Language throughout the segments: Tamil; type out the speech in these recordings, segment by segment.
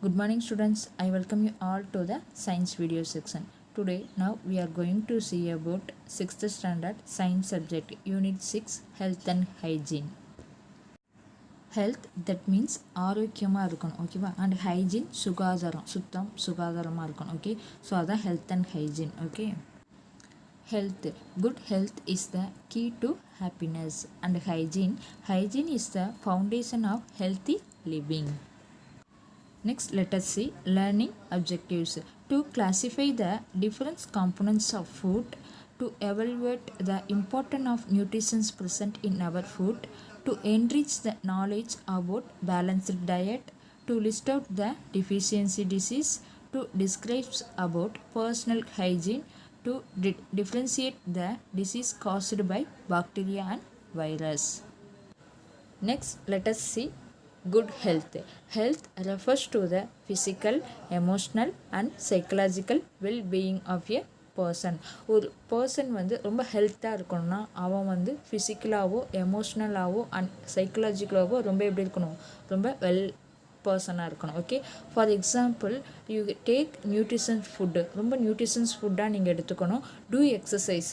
Good morning students, I welcome you all to the science video section. Today now we are going to see about 6th standard science subject unit 6 health and hygiene. Health that means ஆரோக்கியமாக இருக்கணும் ஓகேவா, அண்ட் ஹைஜீன் சுகாதாரம், சுத்தம் சுகாதாரமாக இருக்கணும். ஓகே, ஸோ அதான் health and hygiene. Okay, health, good health is the key to happiness, and hygiene is the foundation of healthy living. Next, let us see learning objectives. To classify the different components of food, to evaluate the importance of nutrition present in our food, to enrich the knowledge about balanced diet, to list out the deficiency disease, to describe about personal hygiene, to differentiate the disease caused by bacteria and virus. Next, let us see good health. Health refers to the physical, emotional and psychological well-being of a person. ஒரு பர்சன் வந்து ரொம்ப ஹெல்த்தாக இருக்கணும்னா அவன் வந்து ஃபிசிக்கலாகவோ எமோஷ்னலாகவோ அண்ட் சைக்கலாஜிக்கலாகவோ ரொம்ப எப்படி இருக்கணும், ரொம்ப வெல் பர்சனாக இருக்கணும். Okay, for example you take nutritions food, ரொம்ப நியூட்ரிஷன்ஸ் ஃபுட்டாக நீங்கள் எடுத்துக்கணும். டூ எக்ஸசைஸ்,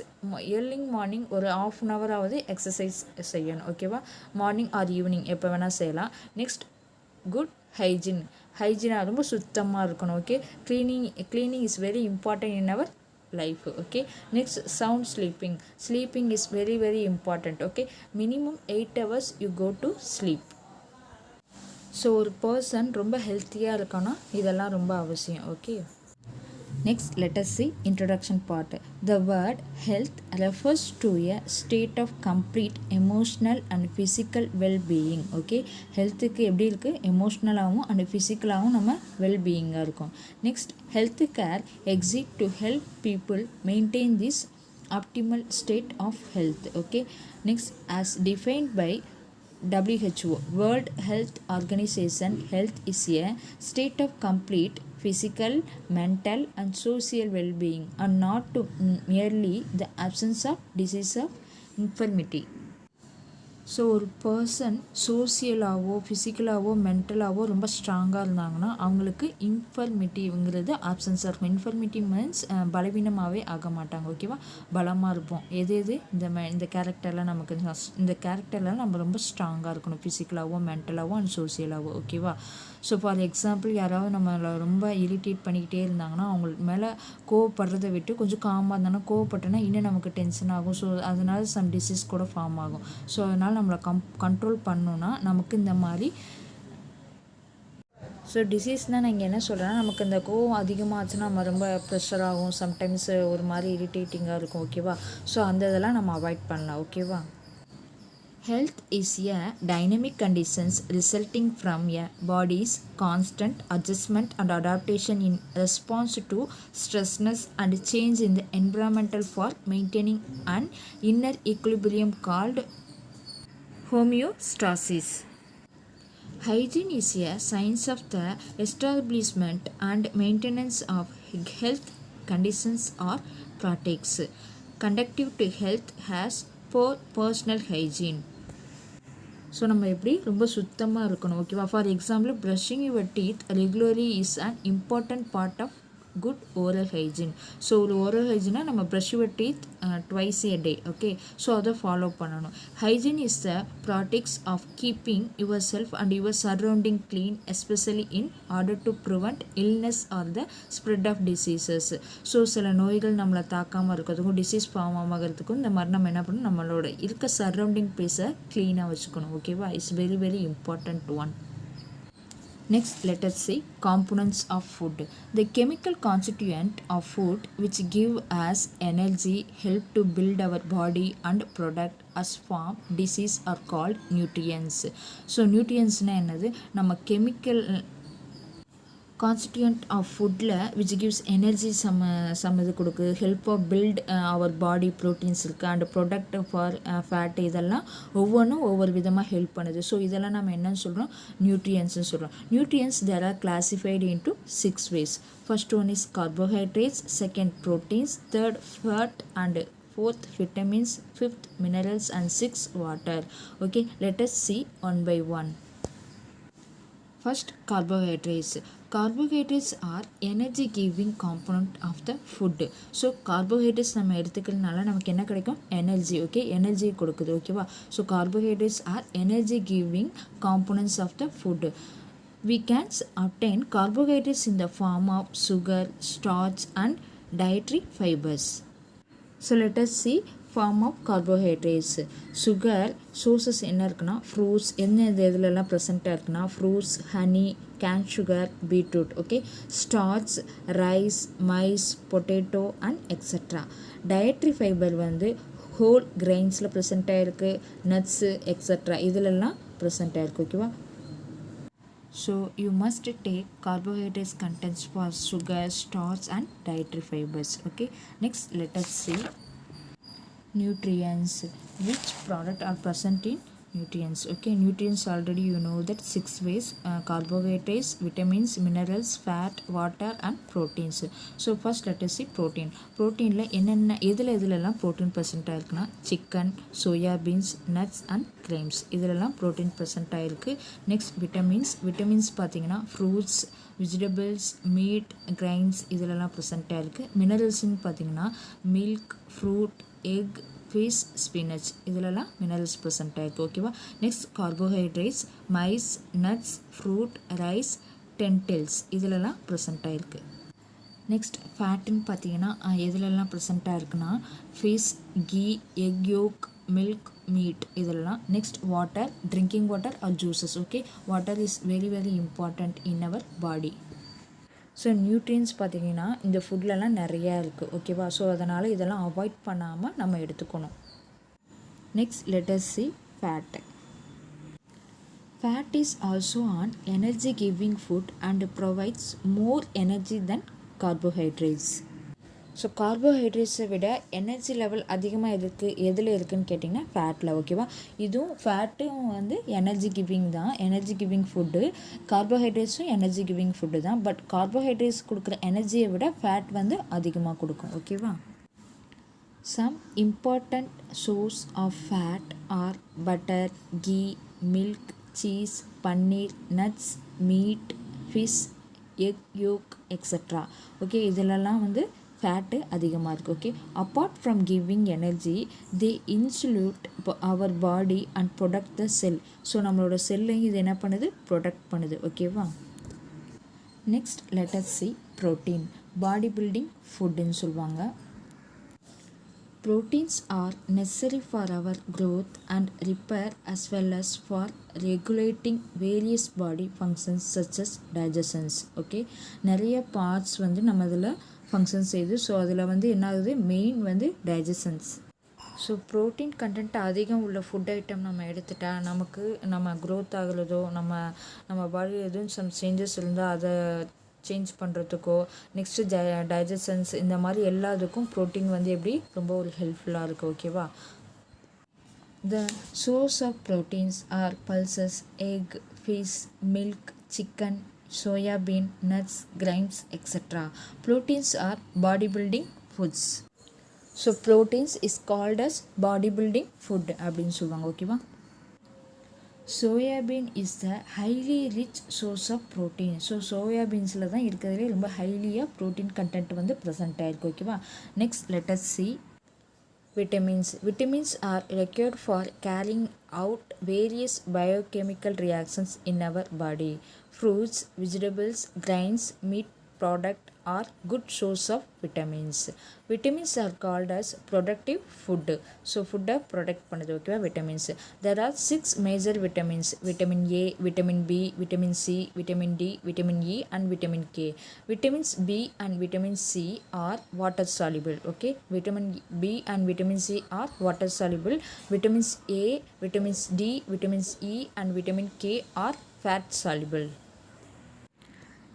ஏர்லி மார்னிங் ஒரு ½ அன் ஹவராவது எக்ஸசைஸ் செய்யணும். ஓகேவா, மார்னிங் ஆர் ஈவினிங் எப்போ வேணால் செய்யலாம். நெக்ஸ்ட், குட் ஹைஜீனாக ரொம்ப சுத்தமாக இருக்கணும். Okay, cleaning is very important in our life. Okay, next, sound sleeping is very very important. Okay, minimum 8 hours you go to sleep. So ஒரு பர்சன் ரொம்ப ஹெல்த்தியாக இருக்கணும், இதெல்லாம் ரொம்ப அவசியம். Okay, next let us see introduction part. The word health refers to a state of complete emotional and physical well-being. Okay, ஹெல்த்துக்கு எப்படி இருக்குது, எமோஷ்னலாகவும் அண்ட் ஃபிசிக்கலாகவும் நம்ம வெல்பீயிங்காக இருக்கும். Next, health care exists to help people maintain this optimal state of health. Okay, next, as defined by WHO, World Health Organization, health is a state of complete physical, mental and social well-being, and not to merely the absence of disease or infirmity. So ஒரு பர்சன் சோசியலாகவோ ஃபிசிக்கலாகவோ மென்டலாகவோ ரொம்ப ஸ்ட்ராங்காக இருந்தாங்கன்னா அவங்களுக்கு இன்ஃபர்மிட்டிங்கிறது ஆப்சன்ஸாக இருக்கும். இன்ஃபர்மிட்டி மீன்ஸ் பலவீனமாகவே ஆக மாட்டாங்க. ஓகேவா, பலமாக இருப்போம். எது இந்த கேரக்டர்லாம் நமக்கு இந்த கேரக்டர்லாம் நம்ம ரொம்ப ஸ்ட்ராங்காக இருக்கணும், ஃபிசிக்கலாகவோ மென்டலாகவோ அண்ட் சோசியலாகவோ. ஓகேவா, ஸோ ஃபார் எக்ஸாம்பிள் யாராவது நம்மளை ரொம்ப இரிட்டேட் பண்ணிக்கிட்டே இருந்தாங்கன்னா அவங்களுக்கு மேலே கோவப்படுறதை விட்டு கொஞ்சம் காமாக இருந்தாங்கன்னா, கோவப்பட்டோன்னா இன்னும் நமக்கு டென்ஷன் ஆகும். ஸோ அதனால சம் டிசீஸ் கூட ஃபார்ம் ஆகும். ஸோ அதனால் நம்மளை கண்ட்ரோல் பண்ணணுன்னா நமக்கு இந்த மாதிரி ஸோ டிசீஸ்னால் நான் இங்கே என்ன சொல்கிறேன்னா, நமக்கு இந்த கோவம் அதிகமாகச்சுன்னா நம்ம ரொம்ப ப்ரெஷர் ஆகும், சம்டைம்ஸ் ஒரு மாதிரி இரிட்டேட்டிங்காக இருக்கும். ஓகேவா, ஸோ அந்த இதெல்லாம் நம்ம அவாய்ட் பண்ணலாம். ஓகேவா, health is a dynamic conditions resulting from a body's constant adjustment and adaptation in response to stressness and change in the environmental for maintaining an inner equilibrium called homeostasis. Hygiene is a science of the establishment and maintenance of health conditions or practices conducive to health has for personal hygiene. So நம்ம எப்படி ரொம்ப சுத்தமாக இருக்கணும். ஓகேவா, for example brushing your teeth regularly is an important part of good oral hygiene. So ஒரு ஓரல் ஹைஜீனாக நம்ம brush your teeth twice a day. Okay, so அதை ஃபாலோ பண்ணணும். Hygiene is the practice of keeping yourself and your surrounding clean, especially in order to prevent illness or the spread of diseases. So சில நோய்கள் நம்மளை தாக்காமல் இருக்கிறதுக்கும் டிசீஸ் ஃபார்ம் ஆகிறதுக்கும் இந்த மாதிரி நம்ம என்ன பண்ணணும், நம்மளோட இருக்க சரௌண்டிங் பிளேஸை க்ளீனாக வச்சுக்கணும். ஓகேவா, it's very very important one. Next, let us see components of food. The chemical constituent of food which give us energy, help to build our body and protect us from disease are called nutrients. So nutrients na enadhu, நம்ம chemical கான்ஸ்டியூண்ட் ஆஃப் ஃபுட்டில் விச் கிவ்ஸ் எனர்ஜி இது கொடுக்கு, help of build our body proteins இருக்குது அண்ட் ப்ரொடக்ட் ஃபார் ஃபேட், இதெல்லாம் ஒவ்வொன்றும் ஒவ்வொரு விதமாக ஹெல்ப் பண்ணுது. ஸோ இதெல்லாம் நம்ம என்னன்னு சொல்கிறோம், நியூட்ரியன்ஸ்னு சொல்கிறோம். Nutrients there are classified into 6 ways. First one is carbohydrates, second proteins, third fat and fourth vitamins, fifth minerals and sixth water. Okay, let us see one by one. First, carbohydrates. Carbohydrates are energy giving component of the food. So carbohydrates நம்ம எடுத்துக்கிறதுனால நமக்கு என்ன கிடைக்கும்? எனர்ஜி. ஓகே, எனர்ஜி கொடுக்குது. ஓகேவா? So carbohydrates are energy giving components of the food. We can obtain carbohydrates in the form of sugar, starch and dietary fibers. So let us see form of carbohydrates. Sugar sources என்ன இருக்குன்னா ஃப்ரூட்ஸ், என்ன இதிலெல்லாம் ப்ரெசண்ட்டாக இருக்குன்னா fruits, honey, cane sugar, beetroot. Okay, starch, rice, maize, potato and extra. Dietary fibre வந்து ஹோல் கிரெயின்ஸில் ப்ரெசண்ட்டாக இருக்குது, நட்ஸு எக்ஸட்ரா இதிலெல்லாம் ப்ரெசண்ட்டாக இருக்குது. ஓகேவா? So you must take carbohydrates contents for sugar, starch and dietary fibers. Okay, next let us see nutrients. Which product are present in nutrients? Okay, nutrients already you know that 6 ways: carbohydrates, vitamins, minerals, fat, water and proteins. So first let us see protein. Protein la enna edhula protein present ஆயிருக்குனா chicken, soya beans, nuts and grains இதெல்லாம் protein present ஆயிருக்கு. Next vitamins. Vitamins பாத்தீங்கன்னா fruits, vegetables, meat, grains இதெல்லாம் present ஆயிருக்கு. Minerals ன்னு பாத்தீங்கன்னா milk, fruit, egg, fish, spinach இதெல்லாம் மினரல்ஸ் ப்ரெசென்ட் ஆயிருக்கு. ஓகேவா? Next carbohydrates, maize, nuts, fruit, rice, lentils இதிலெல்லாம் ப்ரெசென்ட் ஆயிருக்கு. நெக்ஸ்ட் ஃபேட்டுன்னு பார்த்தீங்கன்னா எதுலெல்லாம் ப்ரெசென்ட்டாக இருக்குன்னா fish, ghee, egg yolk, milk, meat இதெல்லாம். Next water, drinking water or juices. Okay, water is very very important in our body. So nutrients பார்த்திங்கன்னா இந்த ஃபுட்லலாம் நிறையா இருக்குது. ஓகேவா? ஸோ அதனால் இதெல்லாம் அவாய்ட் பண்ணாமல் நம்ம எடுத்துக்கணும். Next let us see fat. Fat is also an energy giving food and provides more energy than carbohydrates. So கார்போஹைட்ரேட்ஸை விட எனர்ஜி லெவல் அதிகமாக எதில் இருக்குதுன்னு கேட்டிங்கன்னா ஃபேட்டில். ஓகேவா? இதுவும் ஃபேட்டும் வந்து எனர்ஜி கிவிங் தான், எனர்ஜி கிவிங் ஃபுட்டு. கார்போஹைட்ரேட்ஸும் எனர்ஜி கிவிங் ஃபுட்டு தான். பட் கார்போஹைட்ரேட்ஸ் கொடுக்குற எனர்ஜியை விட ஃபேட் வந்து அதிகமாக கொடுக்கும். ஓகேவா? Some important source of fat are butter, ghee, milk, cheese, paneer, nuts, meat, fish, egg yolk extra. Okay, இதிலெல்லாம் வந்து ஃபேட்டு அதிகமாக இருக்குது. Okay, apart from giving energy they insulate our body and protect the cell. So நம்மளோட செல்லையும் இது என்ன பண்ணுது? ப்ரொடக்ட் பண்ணுது. ஓகேவா? Next let us see protein. Body building ஃபுட்டுன்னு சொல்லுவாங்க. Proteins are necessary for our growth and repair as well as for regulating various body functions such as digestions. Okay, நிறைய பார்ட்ஸ் வந்து நம்ம அதில் ஃபங்க்ஷன்ஸ் செய்யுது. ஸோ அதில் வந்து என்ன ஆகுது? மெயின் வந்து டைஜஷன்ஸ். ஸோ ப்ரோட்டீன் கண்டென்ட் அதிகம் உள்ள ஃபுட் ஐட்டம் நம்ம எடுத்துட்டா நமக்கு நம்ம க்ரோத் ஆகுறதோ நம்ம பாடியில் எதுவும் சம் சேஞ்சஸ் இருந்தால் அதை சேஞ்ச் பண்ணுறதுக்கோ, நெக்ஸ்ட்டு டைஜஷன்ஸ் இந்த மாதிரி எல்லாத்துக்கும் ப்ரோட்டீன் வந்து எப்படி ரொம்ப ஒரு ஹெல்ப்ஃபுல்லாக இருக்குது. ஓகேவா? The source of proteins are pulses, egg, fish, milk, chicken, soya bean, nuts, grains, etc. Proteins are bodybuilding foods. So proteins is called as bodybuilding food அப்படின்னு சொல்லுவாங்க. ஓகேவா? Soybean is the highly rich source of protein. So சோயாபீன்ஸில் தான் இருக்கிறதுலே ரொம்ப ஹைலியாக ப்ரோட்டீன் கண்டென்ட் வந்து ப்ரெசென்ட் ஆகிருக்கு. ஓகேவா? Next let us see vitamins. Vitamins are required for carrying out various biochemical reactions in our body. Fruits, vegetables, grains, meat product are good source of vitamins. Vitamins are called as productive food. So food protect பண்ணுது. ஓகேவா? vitamins. There are 6 major vitamins: vitamin A, vitamin B, vitamin C, vitamin D, vitamin E and vitamin K. Vitamins B and vitamin C are water soluble. Okay, vitamin B and vitamin C are water soluble. Vitamins A, vitamins D, vitamins E and vitamin K are fat soluble.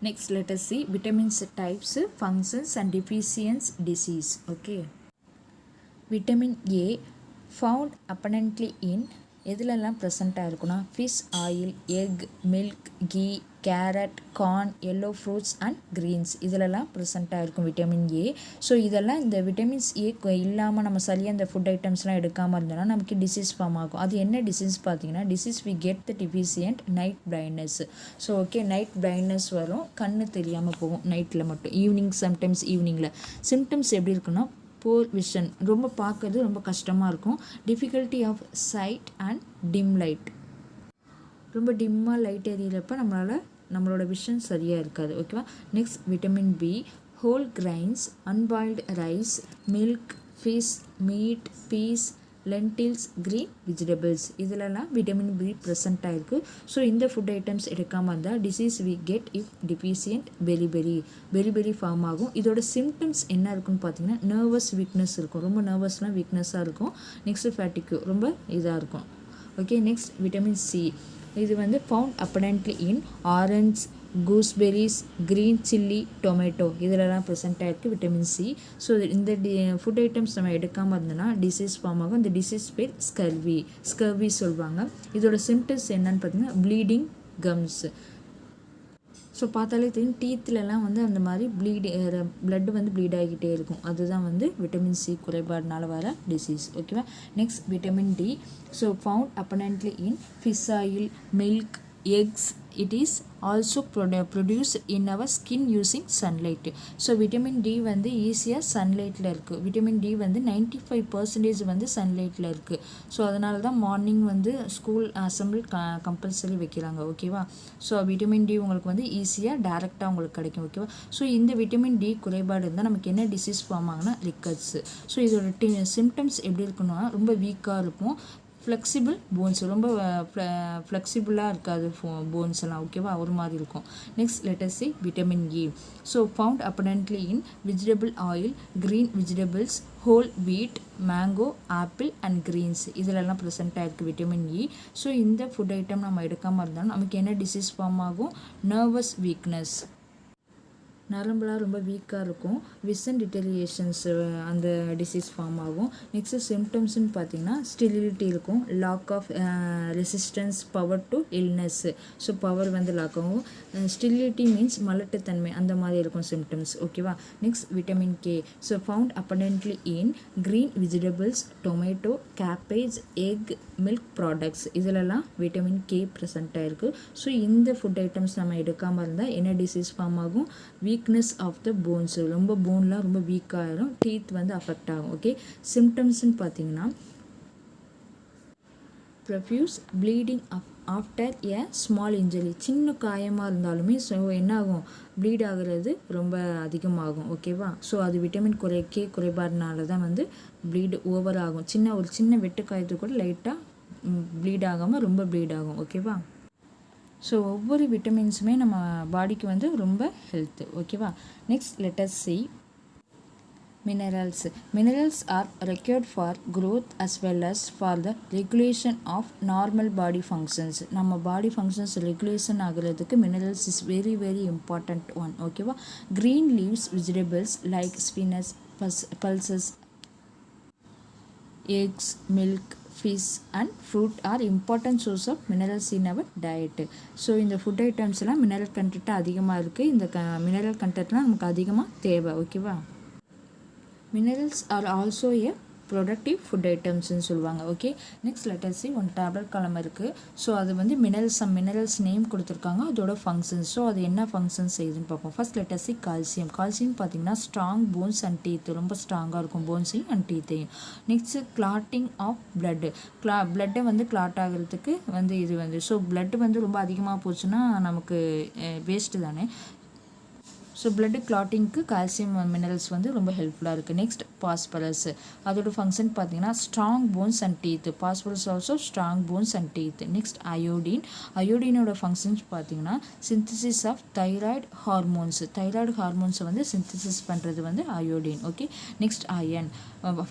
Next let us see vitamins types, functions and deficiency disease. Okay, vitamin A found abundantly in எதுலெல்லாம் ப்ரெசண்ட்டாக இருக்குன்னா fish oil, egg, milk, ghee, carrot, corn, yellow fruits and greens இதிலெல்லாம் ப்ரெசண்ட்டாக இருக்கும் விட்டமின் ஏ. ஸோ இதெல்லாம் இந்த விட்டமின்ஸ் ஏ இல்லாமல் நம்ம சரியாக இந்த ஃபுட் ஐட்டம்ஸ்லாம் எடுக்காமல் இருந்தோம்னா நமக்கு டிசீஸ் ஃபார்ம் ஆகும். அது என்ன டிசீஸ் பார்த்தீங்கன்னா disease we get the deficient night blindness. So okay, night blindness வரும், கண்ணு தெரியாமல் போகும் நைட்டில் மட்டும், ஈவினிங் சம்டைம்ஸ் ஈவினிங்கில். சிம்டம்ஸ் எப்படி இருக்குன்னா போர் விஷன், ரொம்ப பார்க்கறது ரொம்ப கஷ்டமாக இருக்கும். Difficulty of sight and dim light, ரொம்ப டிம்மாக லைட் எரியறப்ப நம்மளோட விஷன் சரியாக இருக்காது. ஓகேவா. Next vitamin B, whole grains, unboiled rice, milk, fish, meat, peas, lentils, green vegetables இதிலெல்லாம் விட்டமின் பி ப்ரெசண்ட்டாக இருக்குது. ஸோ இந்த ஃபுட் ஐட்டம்ஸ் எடுக்காமல் இருந்தால் disease we get if deficient beri form ஆகும். இதோட சிம்டம்ஸ் என்ன இருக்குன்னு பார்த்தீங்கன்னா நர்வஸ் வீக்னஸ் இருக்கும், ரொம்ப நர்வஸ்லாம் வீக்னஸாக இருக்கும். நெக்ஸ்ட்டு ஃபேட்டிக்கு ரொம்ப இதாக இருக்கும். ஓகே. நெக்ஸ்ட் விட்டமின் சி, இது வந்து found abundantly in orange, gooseberries, green chilli, tomato இதிலெல்லாம் ப்ரெசென்ட்டாக இருக்குது விட்டமின் சி. ஸோ இந்த ஃபுட் ஐட்டம்ஸ் நம்ம எடுக்காமல் இருந்தோன்னா டிசீஸ் ஃபார்ம் ஆகும். இந்த டிசீஸ் பேர் ஸ்கர்வி சொல்லுவாங்க. இதோட சிம்டம்ஸ் என்னன்னு பார்த்தீங்கன்னா ப்ளீடிங் கம்ஸ். ஸோ பார்த்தாலே தெரியும் டீத்துலலாம் வந்து அந்த மாதிரி பிளட் வந்து ப்ளீட் ஆகிக்கிட்டே இருக்கும். அதுதான் வந்து விட்டமின் சி குறைபாடுனால வர டிசீஸ். ஓகேவா. Next vitamin D, so found abundantly in fish oil, milk, eggs. It is also produced in our skin using sunlight. So vitamin D வந்து ஈஸியாக சன்லைட்டில் இருக்குது. விட்டமின் டி வந்து 95% வந்து சன்லைட்டில் இருக்குது. ஸோ அதனால தான் மார்னிங் வந்து ஸ்கூல் அசம்பிள் கம்பல்சரி வைக்கிறாங்க. ஓகேவா. ஸோ விட்டமின் டி உங்களுக்கு வந்து ஈஸியாக டேரெக்டாக உங்களுக்கு கிடைக்கும். ஓகேவா. ஸோ இந்த விட்டமின் டி குறைபாடு இருந்தால் நமக்கு என்ன டிசீஸ் ஃபார்ம் ஆகுனா ரிக்கட்ஸ். ஸோ இதோட சிம்டம்ஸ் எப்படி இருக்குன்னா ரொம்ப வீக்காக இருக்கும், ஃப்ளெக்சிபிள் போன்ஸ், ரொம்ப ஃப்ளெக்சிபிளாக இருக்காது போன்ஸ் எல்லாம். ஓகேவா. ஒரு மாதிரி இருக்கும். Next let's see vitamin E, so found abundantly in vegetable oil, green vegetables, whole wheat, mango, apple and greens இதிலெல்லாம் ப்ரெசென்ட்டாக இருக்குது விட்டமின் இ. ஸோ இந்த ஃபுட் ஐட்டம் நம்ம எடுக்காமல் இருந்தாலும் நமக்கு என்ன டிசீஸ் ஃபார்ம் ஆகும், நர்வஸ் வீக்னஸ், நரம்புலாம் ரொம்ப வீக்காக இருக்கும், விஷன் டிட்டரியேஷன்ஸ் அந்த டிசீஸ் ஃபார்ம் ஆகும். நெக்ஸ்ட்டு சிம்டம்ஸ்ன்னு பார்த்தீங்கன்னா ஸ்டெரிலிட்டி இருக்கும், lack of resistance, power to illness. So power வந்து லாக் ஆகும். ஸ்டெரிலிட்டி மீன்ஸ் மலட்டுத்தன்மை அந்த மாதிரி இருக்கும் சிம்டம்ஸ். ஓகேவா. Next vitamin K, so found abundantly in green vegetables, tomato, cabbage, egg, milk products இதிலெல்லாம் விட்டமின் கே ப்ரெசென்ட்டாக இருக்குது. ஸோ இந்த ஃபுட் ஐட்டம்ஸ் நம்ம எடுக்காமல் இருந்தால் என்ன டிசீஸ் ஃபார்ம் ஆகும், வீக்னஸ் ஆஃப் த போன்ஸ், ரொம்ப போன்லாம் ரொம்ப வீக்காகிடும், டீத் வந்து அஃபெக்ட் ஆகும். ஓகே. சிம்டம்ஸ்ன்னு பார்த்தீங்கன்னா profuse bleeding after a small injury, சின்ன காயமாக இருந்தாலுமே ஸோ என்ன ஆகும், ப்ளீட் ஆகிறது ரொம்ப அதிகமாகும். ஓகேவா. ஸோ அது விட்டமின் குறைபாடுனால தான் வந்து ப்ளீடு ஓவர் ஆகும். ஒரு சின்ன வெட்டு காயத்துக்கு கூட லைட்டாக ப்ளீட் ஆகாமல் ரொம்ப ப்ளீட் ஆகும். ஓகேவா. ஸோ ஒவ்வொரு விட்டமின்ஸுமே நம்ம பாடிக்கு வந்து ரொம்ப ஹெல்த்து. ஓகேவா. Next let's see minerals. Minerals are required for growth as well as for the regulation of normal body functions. நம்ம பாடி ஃபங்க்ஷன்ஸ் ரெகுலேஷன் ஆகிறதுக்கு minerals is very important one. ஓகேவா. Green leaves vegetables like spinach, pulses, eggs, milk, fish and fruit are important source of minerals in our diet. So இந்த ஃபுட் ஐட்டம்ஸ்லாம் மினரல் கண்டென்ட் அதிகமாக இருக்குது. இந்த மினரல் கண்டென்ட்லாம் நமக்கு அதிகமாக தேவை. ஓகேவா. Minerals are also a protective food ஐட்டம்ஸ்ன்னு சொல்லுவாங்க. Okay. Next let's see one tablet காலம் இருக்குது. ஸோ அது வந்து மினரல்ஸ் நேம் கொடுத்துருக்காங்க, அதோட ஃபங்க்ஷன்ஸ். ஸோ அது என்ன ஃபங்க்ஷன்ஸ் செய்யுதுன்னு பார்ப்போம். First lettuce C calcium. Calcium பார்த்தீங்கன்னா ஸ்ட்ராங் போன்ஸ் அண்ட் டீத், ரொம்ப ஸ்ட்ராங்காக இருக்கும் போன்ஸையும் அண்ட் டீத்தையும். நெக்ஸ்ட்டு கிளாட்டிங் ஆஃப் பிளட்டை வந்து கிளாட் ஆகிறதுக்கு வந்து இது வந்து, ஸோ பிளட் வந்து ரொம்ப அதிகமாக போச்சுன்னா நமக்கு வேஸ்ட்டு தானே. ஸோ பிளட் கிளாட்டிங்க்கு கால்சியம் மினரல்ஸ் வந்து ரொம்ப ஹெல்ப்ஃபுல்லாக இருக்குது. நெக்ஸ்ட் பாஸ்பரஸ், அதோட ஃபங்க்ஷன் பார்த்தீங்கன்னா strong bones and teeth. Phosphorus also strong bones and teeth. Next அயோடினோட ஃபங்க்ஷன்ஸ் பார்த்தீங்கன்னா சிந்தசிஸ் ஆஃப் தைராய்டு ஹார்மோன்ஸை வந்து சிந்தசிஸ் பண்ணுறது வந்து iodine. Okay. Next iron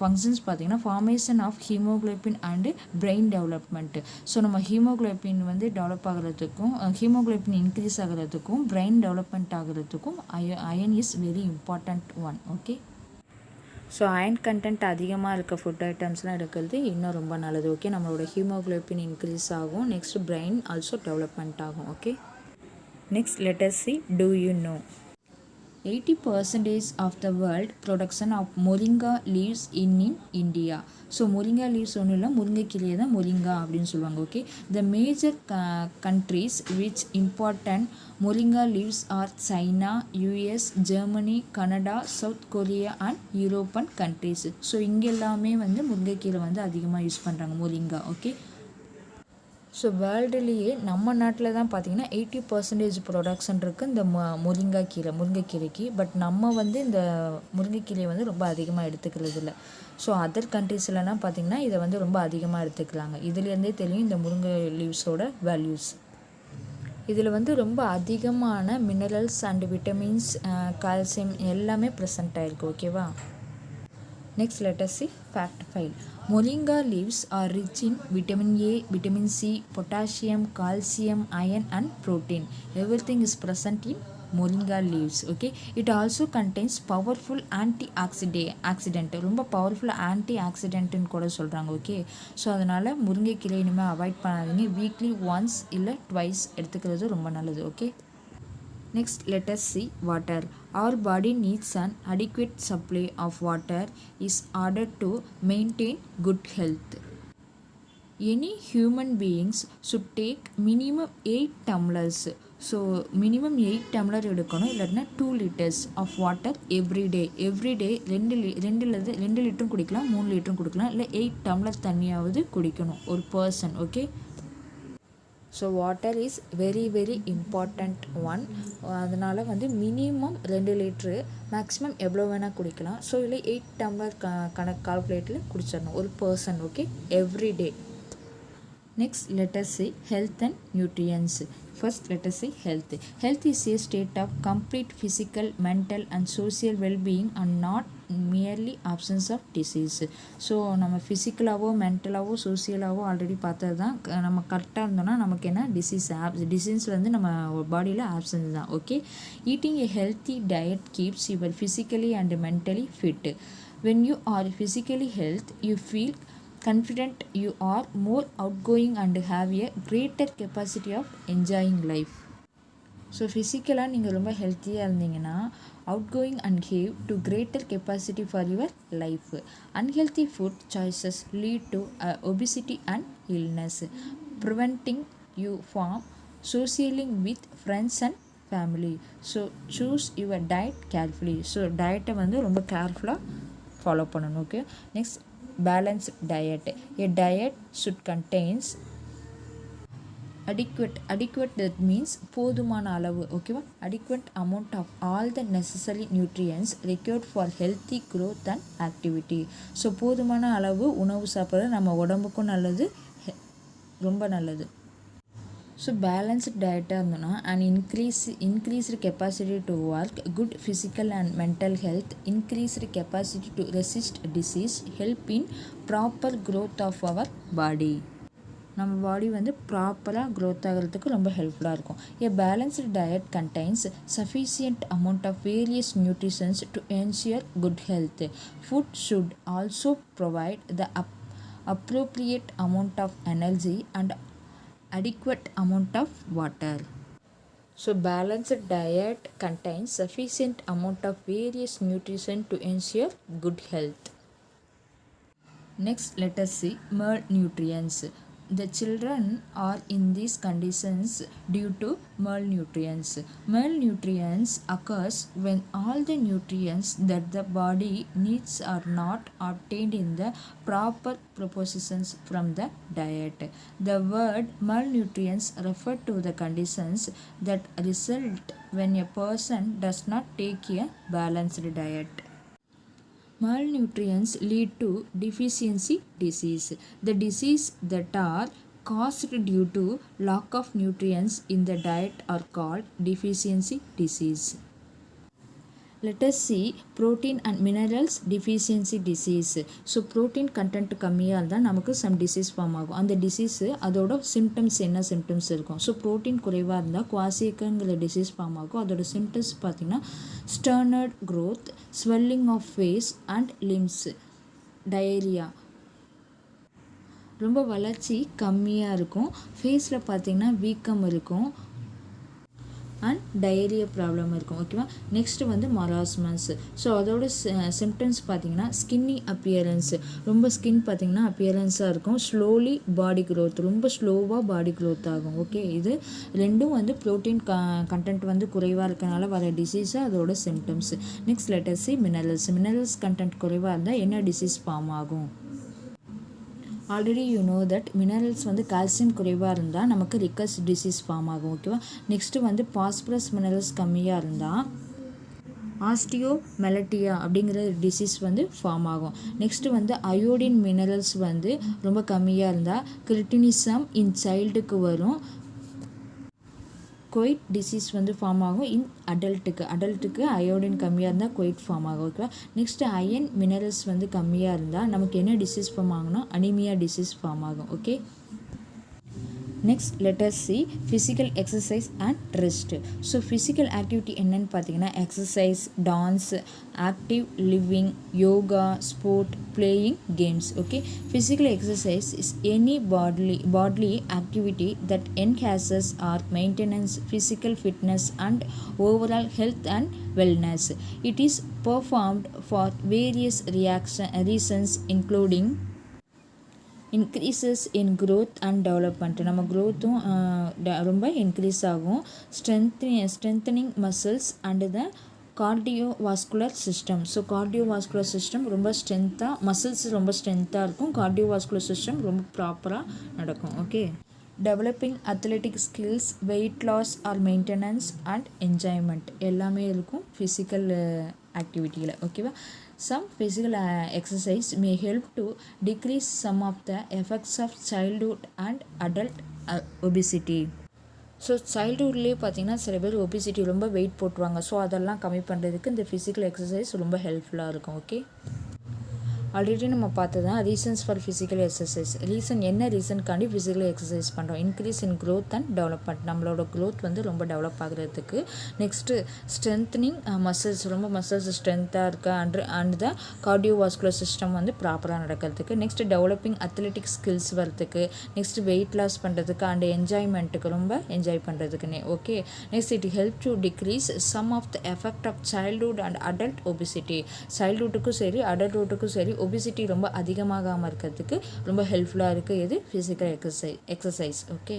functions பார்த்தீங்கன்னா formation of haemoglobin and brain development. So நம்ம ஹீமோகுளோபின் வந்து டெவலப் ஆகிறதுக்கும் ஹீமோகுளோபின் இன்க்ரீஸ் ஆகிறதுக்கும் பிரெயின் டெவலப்மெண்ட் ஆகிறதுக்கும் iron is very important one. Okay. So iron content அதிகமாக இருக்க ஃபுட் ஐட்டம்ஸ்லாம் எடுக்கிறது இன்னும் ரொம்ப நல்லது. ஓகே, நம்மளோட ஹீமோகுளோபின் இன்க்ரீஸ் ஆகும். நெக்ஸ்ட் பிரெயின் ஆல்சோ டெவலப்மெண்ட் ஆகும். Okay, next let us see, do you know 80% of the world production of moringa leaves in India. So moringa leaves ஒன்றும் இல்லை, முருங்கைக்கீரையை தான் moringa அப்படின்னு சொல்லுவாங்க. Okay, the major countries which important moringa leaves are China, US, Germany, Canada, South Korea and European countries. So இங்கே எல்லாமே வந்து முருங்கைக்கீரை வந்து அதிகமாக யூஸ் பண்ணுறாங்க moringa. ஓகே, ஸோ வேர்ல்டுலேயே நம்ம நாட்டில் தான் பார்த்திங்கன்னா 80% ப்ரொடக்ஷன் இருக்குது இந்த முருங்கைக்கீரைக்கு. பட் நம்ம வந்து இந்த முருங்கைக்கீரையை வந்து ரொம்ப அதிகமாக எடுத்துக்கிறது இல்லை. ஸோ அதர் கண்ட்ரீஸ்லலாம் பார்த்திங்கன்னா இதை வந்து ரொம்ப அதிகமாக எடுத்துக்கிறாங்க. இதுலேருந்தே தெரியும் இந்த முருங்கை லீவ்ஸோட வேல்யூஸ். இதில் வந்து ரொம்ப அதிகமான மினரல்ஸ் அண்ட் விட்டமின்ஸ், கால்சியம் எல்லாமே ப்ரெசென்ட் ஆகிருக்கு. ஓகேவா, next let us see fact file. Moringa leaves are rich in vitamin A, vitamin C, potassium, calcium, iron and protein. Everything is present in moringa leaves. Okay, it also contains powerful antioxidant. ரொம்ப பவர்ஃபுல் antioxidant ன்னு கூட சொல்கிறாங்க. ஓகே, ஸோ அதனால் முருங்கைக்கீரை இனிமேல் அவாய்ட் பண்ணாதீங்க. வீக்லி ஒன்ஸ் இல்லை ட்வைஸ் எடுத்துக்கிறது ரொம்ப நல்லது. Okay, next let us see water. Our body needs an adequate supply of water in order to maintain good health. Any human beings should take minimum 8 tumblers. So minimum 8 tumbler எடுக்கணும், இல்லைன்னா 2 liters ஆஃப் வாட்டர் எவ்ரிடே. 2 லிட்டரும் குடிக்கலாம், 3 லிட்டரும் குடிக்கலாம், இல்லை 8 டம்ளர் தண்ணியாவது குடிக்கணும் ஒரு person. Okay, so water is very very important one. அதனால் வந்து மினிமம் 2 லிட்ரு, மேக்ஸிமம் எவ்வளோ வேணால் குடிக்கலாம். ஸோ இல்லை 8 டம்ளர் கணக்கு கால்குலேட்டில் குடிச்சிடணும் ஒரு person. Okay, everyday. Next let us see health and nutrients. First let us see health. Health is a state of complete physical, mental and social well-being and not merely absence of disease. So நம்ம ஃபிசிக்கலாகவோ மென்டலாகவோ சோசியலாகவோ ஆல்ரெடி பார்த்தது தான். நம்ம கரெக்டாக இருந்தோம்னா நமக்கு என்ன டிசீஸ் வந்து நம்ம பாடியில் ஆப்சன்ஸ் தான். Okay, eating a healthy diet keeps you physically and mentally fit. When you are physically healthy, you feel confident, you are more outgoing and have a greater capacity of enjoying life. So ஃபிசிக்கலாக நீங்கள் ரொம்ப ஹெல்த்தியாக இருந்தீங்கன்னா outgoing and have to greater capacity for your life. Unhealthy food choices lead to obesity and illness, preventing you from socializing with friends and family. So choose your diet carefully. So டயட்டை வந்து ரொம்ப கேர்ஃபுல்லாக ஃபாலோ பண்ணணும். Okay, next balanced diet. A diet should contains adequate that means போதுமான அளவு. ஓகேவா, adequate amount of all the necessary nutrients required for healthy growth and activity. So போதுமான அளவு உணவு சாப்பிட்றது நம்ம உடம்புக்கும் நல்லது, ரொம்ப நல்லது. ஸோ பேலன்ஸ்ட் டயட்டாக இருந்தோன்னா and increased capacity to work, good physical and mental health, increased capacity to resist disease, help in proper growth of our body. நம்ம பாடி வந்து ப்ராப்பராக க்ரோத் ஆகிறதுக்கு ரொம்ப ஹெல்ப்ஃபுல்லாக இருக்கும். A balanced diet contains sufficient amount of various nutritions to ensure good health. Food should also provide the appropriate amount of energy and adequate amount of water. So balanced diet contains sufficient amount of various nutrition to ensure good health. Next let us see malnutrients. The children are in these conditions due to malnutrients. Malnutrients occurs when all the nutrients that the body needs are not obtained in the proper proportions from the diet. The word malnutrients refer to the conditions that result when a person does not take a balanced diet. Malnutrients lead to deficiency disease. The disease that are caused due to lack of nutrients in the diet are called deficiency disease. let us see protein and minerals deficiency disease. So protein content கம்மியாக இருந்தால் நமக்கு சம் டிசீஸ் ஃபார்ம் ஆகும். அந்த டிசீஸு அதோட சிம்டம்ஸ் என்ன சிம்டம்ஸ் இருக்கும். ஸோ ப்ரோட்டீன் குறைவாக இருந்தால் குவாசியக்கங்கிற டிசீஸ் ஃபார்ம் ஆகும். அதோட சிம்டம்ஸ் பார்த்திங்கன்னா stunted growth, swelling of face and limbs, diarrhoea, ரொம்ப வளர்ச்சி கம்மியாக இருக்கும். ஃபேஸில் பார்த்திங்கன்னா வீக்கம் இருக்கும் அண்ட் டயரியா ப்ராப்ளம் இருக்கும். ஓகேவா. நெக்ஸ்ட்டு வந்து மராஸ்மஸ். ஸோ அதோட சிம்டம்ஸ் பார்த்திங்கன்னா ஸ்கின்னி அப்பியரன்ஸ், ரொம்ப ஸ்கின் பார்த்திங்கன்னா அப்பியரன்ஸாக இருக்கும். ஸ்லோலி பாடி க்ரோத், ரொம்ப ஸ்லோவாக பாடி க்ரோத் ஆகும். ஓகே, இது ரெண்டும் வந்து ப்ரோட்டீன் கண்டென்ட் வந்து குறைவாக இருக்கனால வர டிசீஸு அதோட symptoms. Next let us see minerals content குறைவாக இருந்தால் என்ன டிசீஸ் ஃபார்ம் ஆகும். Already you know that minerals வந்து கால்சியம் குறைவாக இருந்தால் நமக்கு ரிக்கஸ் டிசீஸ் ஃபார்ம் ஆகும். ஓகேவா. நெக்ஸ்ட்டு வந்து பாஸ்பரஸ் மினரல்ஸ் கம்மியாக இருந்தால் ஆஸ்டியோமெலட்டியா அப்படிங்கிற டிசீஸ் வந்து ஃபார்ம் ஆகும். நெக்ஸ்ட்டு வந்து அயோடின் மினரல்ஸ் வந்து ரொம்ப கம்மியாக இருந்தால் கிரிட்டினிசம் இன் சைல்டுக்கு வரும். கொயிட் டிசீஸ் வந்து ஃபார்ம் ஆகும் இன் அடல்ட்டுக்கு அயோடின் கம்மியாக இருந்தால் கொயிட் ஃபார்ம் ஆகும். ஓகேவா. நெக்ஸ்ட்டு அயன் மினரல்ஸ் வந்து கம்மியாக இருந்தால் நமக்கு என்ன டிசீஸ் ஃபார்ம் ஆகும்னா அனிமியா டிசீஸ் ஃபார்ம் ஆகும். Okay. Next let us see physical exercise and rest. So physical activity என்னன்னு பார்த்தீங்கன்னா exercise, dance, active living, yoga, sport, playing games. Okay. Physical exercise is any bodily activity that enhances or maintains physical fitness and overall health and wellness. It is performed for various reasons including increases in growth and development. நம்ம க்ரோத்தும் ரொம்ப இன்க்ரீஸ் ஆகும். Strengthening muscles and the cardiovascular system. So cardiovascular system ரொம்ப ஸ்ட்ரென்த்தாக, மசில்ஸ் ரொம்ப ஸ்ட்ரென்த்தாக இருக்கும். கார்டியோவாஸ்குலர் சிஸ்டம் ரொம்ப ப்ராப்பராக நடக்கும். Okay. Developing athletic skills, weight loss or maintenance and enjoyment எல்லாமே இருக்கும் ஃபிசிக்கல் ஆக்டிவிட்டியில். ஓகேவா. Some physical exercise may help to decrease some of the effects of childhood and adult obesity. So சைல்டுஹுட்லேயே பார்த்திங்கன்னா சில பேர் ஒபிசிட்டி ரொம்ப வெயிட் போட்டுருவாங்க. ஸோ அதெல்லாம் கம்மி பண்ணுறதுக்கு இந்த ஃபிசிக்கல் எக்ஸசைஸ் ரொம்ப ஹெல்ப்ஃபுல்லாக இருக்கும். ஓகே. ஆல்ரெடி நம்ம பார்த்தது தான் ரீசன்ஸ் ஃபார் ஃபிசிக்கல் எக்ஸசைஸ். என்ன ரீசன்காண்டி ஃபிசிக்கல் எக்ஸசைஸ் பண்ணுறோம். Increase in growth and development, நம்மளோட க்ரோத் வந்து ரொம்ப டெவலப் ஆகிறதுக்கு. நெக்ஸ்ட்டு ஸ்ட்ரென்த்னிங் மசில்ஸ், ரொம்ப மசில்ஸ் ஸ்ட்ரென்த்தாக இருக்குது அண்ட் த கார்டியோவாஸ்குலர் சிஸ்டம் வந்து ப்ராப்பராக நடக்கிறதுக்கு. நெக்ஸ்ட்டு டெவலப்பிங் அத்லெட்டிக் ஸ்கில்ஸ் வரதுக்கு. நெக்ஸ்ட்டு வெயிட் லாஸ் பண்ணுறதுக்கு அண்ட் என்ஜாய்மெண்ட்டுக்கு, ரொம்ப என்ஜாய் பண்ணுறதுக்குன்னே. Okay. Next it help to decrease some of the effect of childhood and adult obesity. சைல்டுஹுட்டுக்கும் சரி அடல்ட்ஹுட்டுக்கும் சரி ஒபிசிட்டி ரொம்ப அதிகமாகாமல் இருக்கிறதுக்கு ரொம்ப ஹெல்ப்ஃபுல்லாக இருக்குது இது physical exercise. Okay.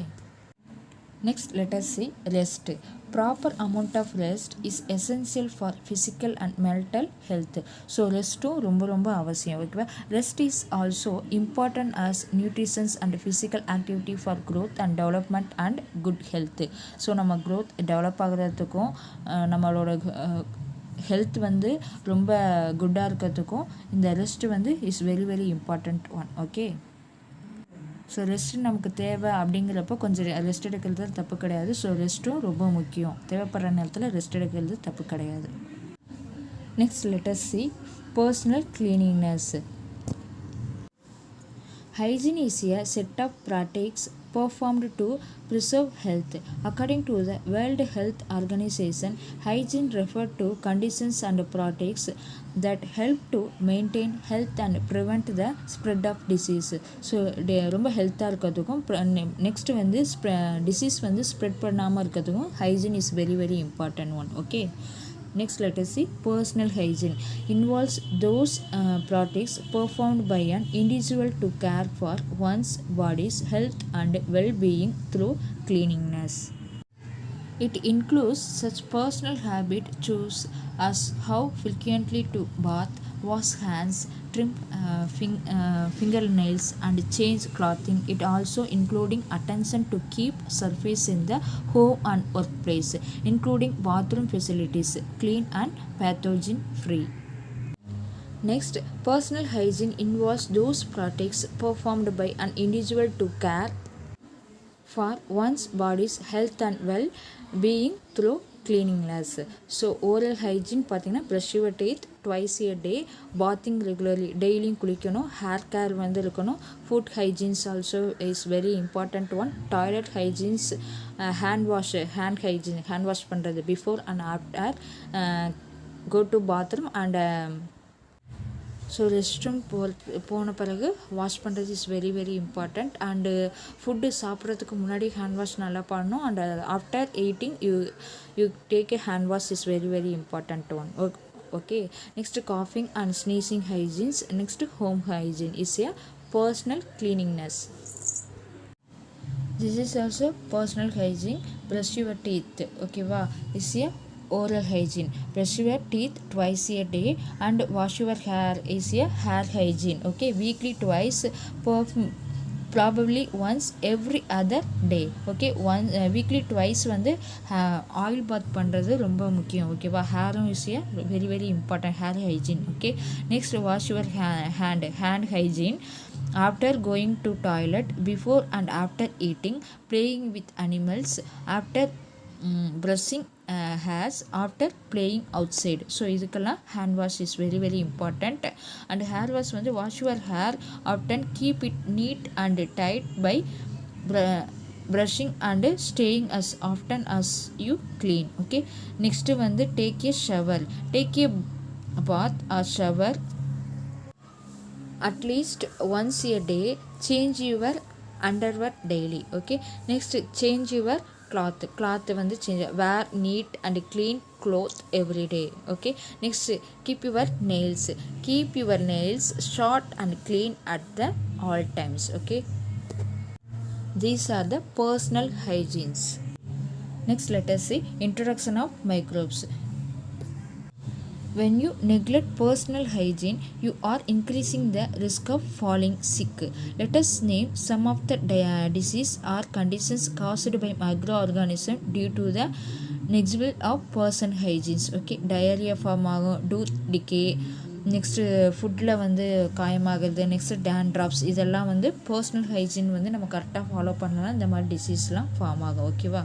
Next let us see rest. Proper amount of rest is essential for physical and mental health. So ரெஸ்ட்டும் ரொம்ப அவசியம். ஓகேவா. Rest is also important as nutritions and physical activity for growth and development and good health. So நம்ம க்ரோத் டெவலப் ஆகிறதுக்கும் நம்மளோட ஹெல்த் வந்து ரொம்ப குட்டாக இருக்கிறதுக்கும் இந்த ரெஸ்ட் வந்து is very important one. Okay. So rest நமக்கு தேவை அப்படிங்கிறப்போ கொஞ்சம் ரெஸ்ட் எடுக்கிறது தப்பு கிடையாது. ஸோ ரெஸ்ட்டும் ரொம்ப முக்கியம். தேவைப்படுற நேரத்தில் ரெஸ்ட் எடுக்கிறது தப்பு கிடையாது. Next let us see personal cleanliness. Hygiene is a set of practices performed to preserve health. According to the World Health Organization, hygiene refers to conditions and practices that help to maintain health and prevent the spread of disease. So ரொம்ப ஹெல்த்தாக இருக்கிறதுக்கும் நெக்ஸ்ட் வந்து டிசீஸ் வந்து ஸ்ப்ரெட் பண்ணாமல் இருக்கிறதுக்கும் hygiene is very important one. Okay. Next let us see personal hygiene involves those practices performed by an individual to care for one's body's health and well-being through cleanliness. It includes such personal habits choose as how frequently to bath, wash hands, trim fingernails and change clothing. It also including attention to keep surface in the home and workplace, including bathroom facilities clean and pathogen free. Next, personal hygiene involves those practices performed by an individual to care for one's body's health and well-being through cleanliness. So oral hygiene பார்த்தீங்கன்னா brush your teeth twice a day, bathing regularly, daily குளிக்கணும், hair care வந்து இருக்கணும். Food hygiene also is very important one. Toilet hygiene, hand wash பண்ணுறது before and after go to bathroom and so rest room போன பிறகு வாஷ் பண்ணுறது is very very important. And food சாப்பிட்றதுக்கு முன்னாடி ஹேண்ட் வாஷ் நல்லா பண்ணணும். And after eating you take a hand wash is very very important one. Okay, next coughing and sneezing hygienes. Next home hygiene is a personal cleanliness. This is also personal hygiene. Brush your teeth, ஓகேவா, is a oral hygiene. Brush your teeth twice a day and wash your hair is a hair hygiene. Okay, weekly twice, probably once every other day. Okay, weekly twice வந்து ஆயில் பாத் பண்ணுறது ரொம்ப முக்கியம். ஓகேவா, ஹேரும் is a very very important hair hygiene. Okay, next wash your hand hygiene. After going to toilet, before and after eating, playing with animals, after brushing hairs, after playing outside. So இதுக்கெல்லாம் hand wash is very very important. And hair wash வந்து wash your hair often, keep it neat and tight by brushing and staying as often as you clean. Okay, next வந்து take a shower. Take a bath or shower at least once a day. Change your underwear daily. Okay, next change your cloth வந்து change, wear neat and clean cloth every day. Okay, next keep your nails short and clean at the all times. Okay, these are the personal hygienes. Next let us see introduction of microbes. When you neglect personal hygiene, you are increasing the risk of falling sick. Let us name some of the disease or conditions caused by microorganisms due to the neglect of personal hygiene. Okay, diarrhea form ஆகும், tooth decay, நெக்ஸ்ட்டு ஃபுட்டில் வந்து காயமாகிறது, நெக்ஸ்ட்டு dandruffs, இதெல்லாம் வந்து பர்சனல் ஹைஜீன் வந்து நம்ம கரெக்டாக ஃபாலோ பண்ணலாம், இந்த மாதிரி டிசீஸ்லாம் ஃபார்ம் ஆகும். ஓகேவா,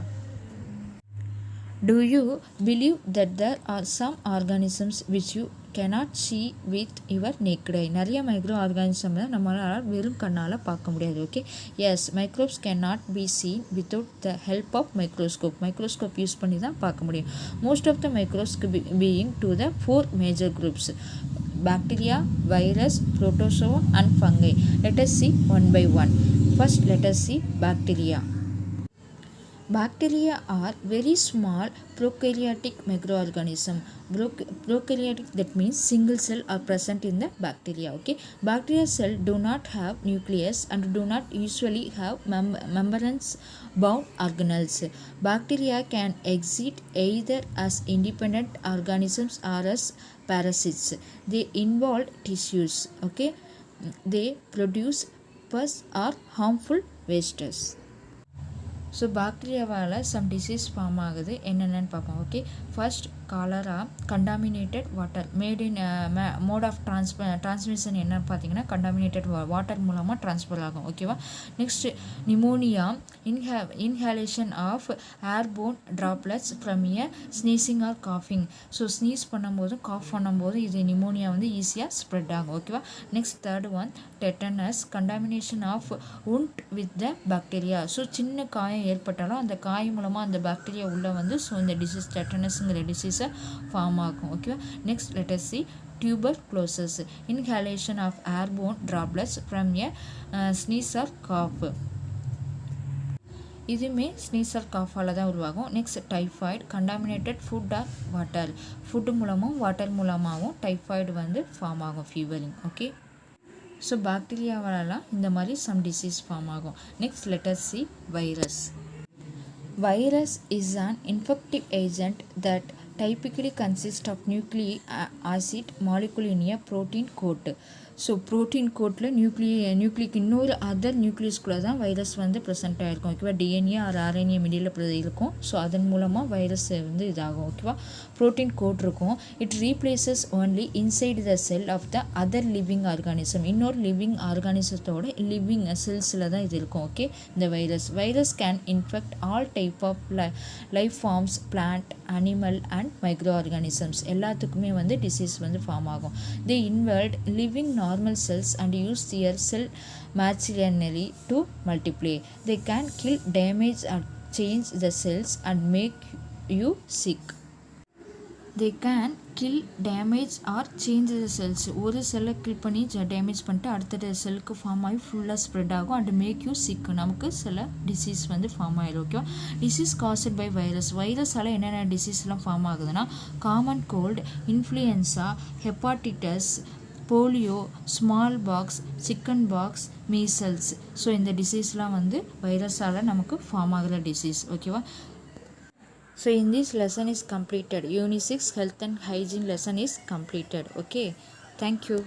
do you believe that there are some organisms which you cannot see with your naked eye? நிறைய மைக்ரோ ஆர்கானிசம் நம்மளால் வெறும் கண்ணால் பார்க்க முடியாது. Okay, yes, microbes cannot be seen without the help of microscope use பண்ணி தான் பார்க்க முடியும். Most of the micros being to the 4 major groups: bacteria, virus, protozoa and fungi. Let us see one by one. First let us see bacteria. Bacteria are very small prokaryotic microorganism. Prokaryotic, that means single cell are present in the bacteria. Okay, bacteria cell do not have nucleus and do not usually have membranes bound organelles. Bacteria can exist either as independent organisms or as parasites. They involve tissues. Okay, they produce pus or harmful wastes. So பாக்டீரியாவால் சம் டிசீஸ் ஃபார்ம் ஆகுது, என்னென்னு பார்ப்போம். Okay, first cholera, contaminated water made in mode of transmission என்னன்னு பார்த்தீங்கன்னா கண்டாமினேட்டட் வாட்டர் மூலமாக ட்ரான்ஸ்ஃபர் ஆகும். ஓகேவா, next pneumonia, inhalation of airborne droplets from a sneezing or காஃபிங். ஸோ ஸ்னீஸ் பண்ணும்போதும் காஃப் பண்ணும்போதும் இது நிமோனியா வந்து ஈஸியாக ஸ்ப்ரெட் ஆகும். ஓகேவா, next third one tetanus, contamination of wound with the bacteria. So சின்ன காயம் ஏற்பட்டாலும் அந்த காயம் மூலமாக அந்த பாக்டீரியா உள்ளே வந்து ஸோ இந்த டிசீஸ் டெட்டனஸ்ங்கிற டிசீஸை ஃபார்ம் ஆகும். ஓகேவா, next let us see tuberculosis, inhalation of airborne droplets from a sneeze or cough. இதுவுமே ஸ்னீஸ் ஆர் காஃபால் தான் உருவாகும். Next typhoid, contaminated food or water, food மூலமும் வாட்டர் மூலமாகவும் டைஃபாய்டு வந்து ஃபார்ம் ஆகும், ஃபீவரிங். ஓகே, ஸோ பாக்டீரியாவாலலாம் இந்த மாதிரி சம் டிசீஸ் ஃபார்ம் ஆகும். Next let us see virus. Virus is an infective agent that typically consists of nucleic acid molecule in a protein coat. So protein கோட்டில் நியூக்ளிக் இன்னொரு அதர் நியூக்ளியஸ்குள்ளே தான் வைரஸ் வந்து ப்ரெசென்ட் ஆகிருக்கும் ஓகேவா. டிஎன்ஏ ஆர் ஆர்என்ஏ மிடியில் இருக்கும். ஸோ அதன் மூலமாக வைரஸ் வந்து இதாகும் ஓகேவா. ப்ரோட்டீன் கோட் இருக்கும். It replaces only inside the cell of the other living organism. இன்னொரு லிவிங் ஆர்கானிசத்தோட லிவிங் செல்ஸில் தான் இது இருக்கும் ஓகே. இந்த virus can infect all type of life forms, plant, animal and micro organisms எல்லாத்துக்குமே வந்து டிசீஸ் வந்து ஃபார்ம் ஆகும். They invade living normal cells and use their cell machinery to multiply. They can kill, damage or change the cells and make you sick. They can kill, damage or change the cells. ஒரு செல்லை கில் பண்ணி டேமேஜ் பண்ணிட்டு அடுத்த செல்லுக்கு ஃபார்ம் ஆகி ஃபுல்லாக ஸ்ப்ரெட் ஆகும் அண்ட் மேக் யூ சிக். நமக்கு சில டிசீஸ் வந்து ஃபார்ம் ஆகிடும் ஓகேவா. டிசீஸ் காஸ்ட் பை வைரஸால் என்னென்ன டிசீஸ்லாம் ஃபார்ம் ஆகுதுன்னா common cold, influenza, hepatitis, polio, small pox, chicken pox, measles. So இந்த டிசீஸ்லாம் வந்து வைரஸால் நமக்கு ஃபார்ம் ஆகிற டிசீஸ் ஓகேவா. So in this lesson is completed. Unit 6 health and hygiene lesson is completed okay. Thank you.